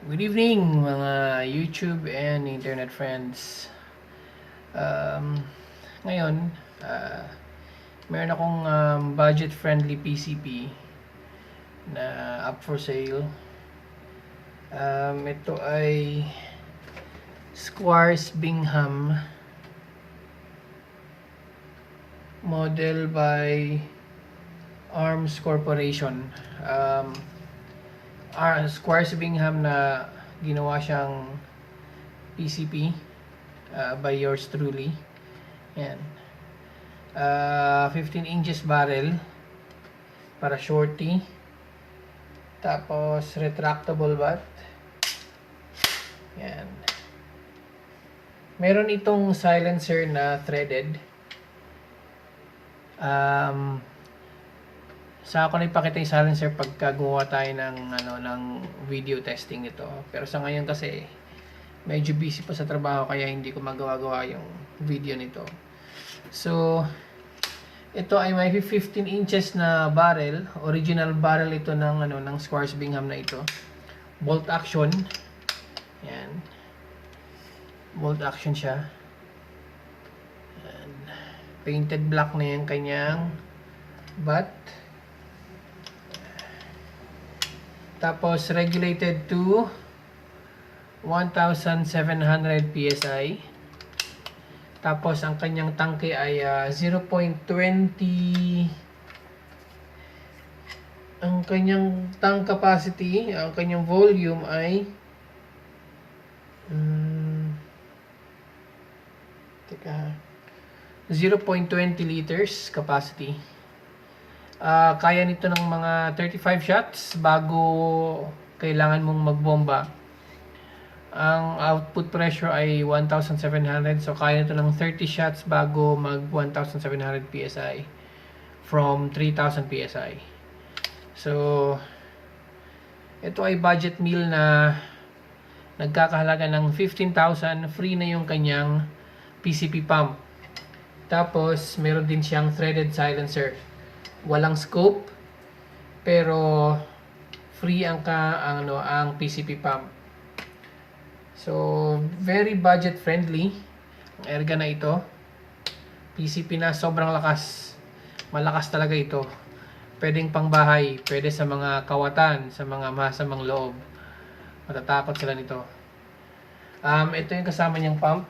Good evening mga YouTube and internet friends. Ngayon, meron akong budget-friendly PCP na up for sale. Ito ay Squires Bingham, model by ARMS Corporation. Squires Bingham na ginawa siyang PCP by yours truly. Yan. 15 inches barrel para shorty. Tapos retractable bat. Yan. Meron itong silencer na threaded. Sa ako na ipakita yung silencer pagka gumawa tayo ng video testing ito. Pero sa ngayon kasi medyo busy pa sa trabaho kaya hindi ko magawa-gawa yung video nito. So ito ay may 15 inches na barrel, original barrel ito ng Squires Bingham na ito. Bolt action. Yan. Bolt action siya. Yan. Painted black na yung kanyang butt. Tapos regulated to 1,700 PSI. Tapos ang kanyang tangke ay 0.20. Ang kanyang tank capacity, ang kanyang volume ay 0.20 liters capacity. Kaya nito ng mga 35 shots bago kailangan mong magbomba. Ang output pressure ay 1,700, so kaya nito ng 30 shots bago mag 1,700 PSI from 3,000 PSI. So ito ay budget meal na nagkakahalaga ng 15,000. Free na yung kanyang PCP pump. Tapos meron din siyang threaded silencer. Walang scope pero free ang PCP pump. So very budget friendly ang erga na ito. PCP na sobrang lakas. Malakas talaga ito. Pwedeng pangbahay, pwede sa mga kawatan, sa mga masamang loob. Matatakot sila nito. Ito yung kasama niyang pump.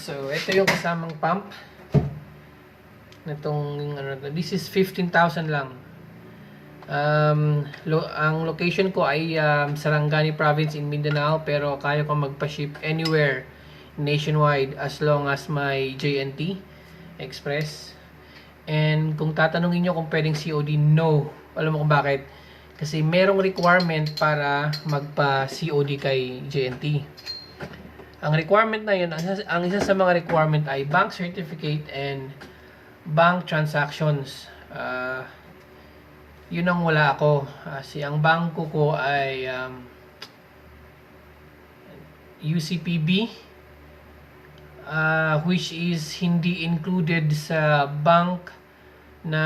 So, ito yung kasamang pump. This is 15,000 lang. Ang location ko ay Sarangani Province in Mindanao, pero kaya ko magpa-ship anywhere nationwide as long as may JNT Express. And kung tatanungin nyo kung pwedeng COD, no. Alam mo kung bakit? Kasi merong requirement para magpa-COD kay JNT. Ang requirement na yun, ang isa sa mga requirement ay bank certificate and bank transactions. Yun ang wala ako. Kasi ang bangko ko ay UCPB, which is hindi included sa bank na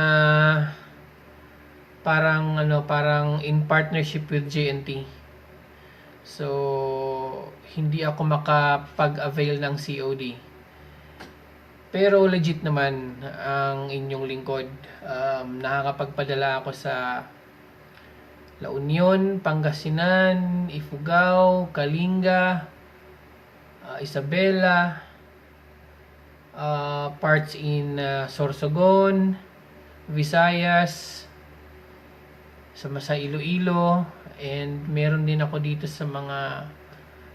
parang in partnership with JNT. So hindi ako makapag-avail ng COD. Pero legit naman ang inyong lingkod. Nakakapagpadala ako sa La Union, Pangasinan, Ifugao, Kalinga, Isabela, parts in Sorsogon, Visayas, sa Iloilo, and meron din ako dito sa mga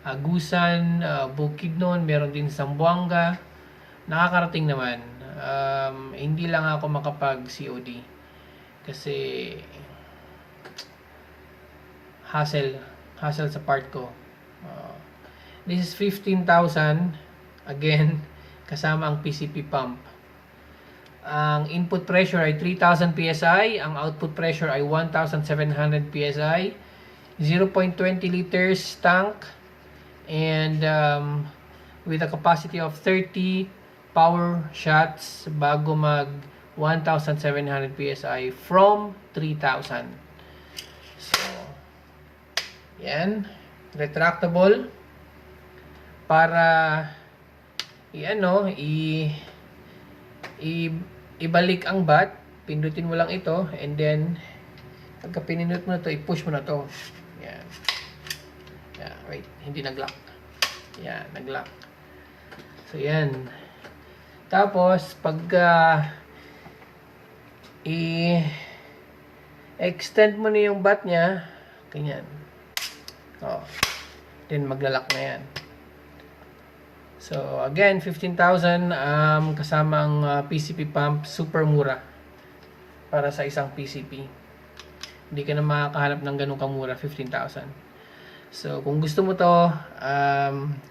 Agusan, Bukidnon, meron din sa Zamboanga. Nakakarating naman. Hindi lang ako makapag-COD kasi hassle sa part ko. This is 15,000 again, kasama ang PCP pump. Ang input pressure ay 3,000 PSI, ang output pressure ay 1,700 PSI, 0.20 liters tank, and with a capacity of 30 power shots bago mag 1,700 PSI from 3,000. So, yan. Retractable. Para ibalik ang bat. Pindutin mo lang ito. And then, pagka pinindot mo na ito, i-push mo na ito. Yan. Yeah, wait. Hindi nag-lock. Yan, nag-lock. So, yan. Tapos, pagka i-extend mo na yung bat niya, ganyan. Oh. Then, maglalak na yan. So, again, 15,000 kasama ang PCP pump. Super mura para sa isang PCP. Hindi ka na makakahanap ng ganun kamura, 15,000. So, kung gusto mo to,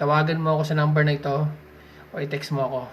tawagan mo ako sa number na ito o i-text mo ako.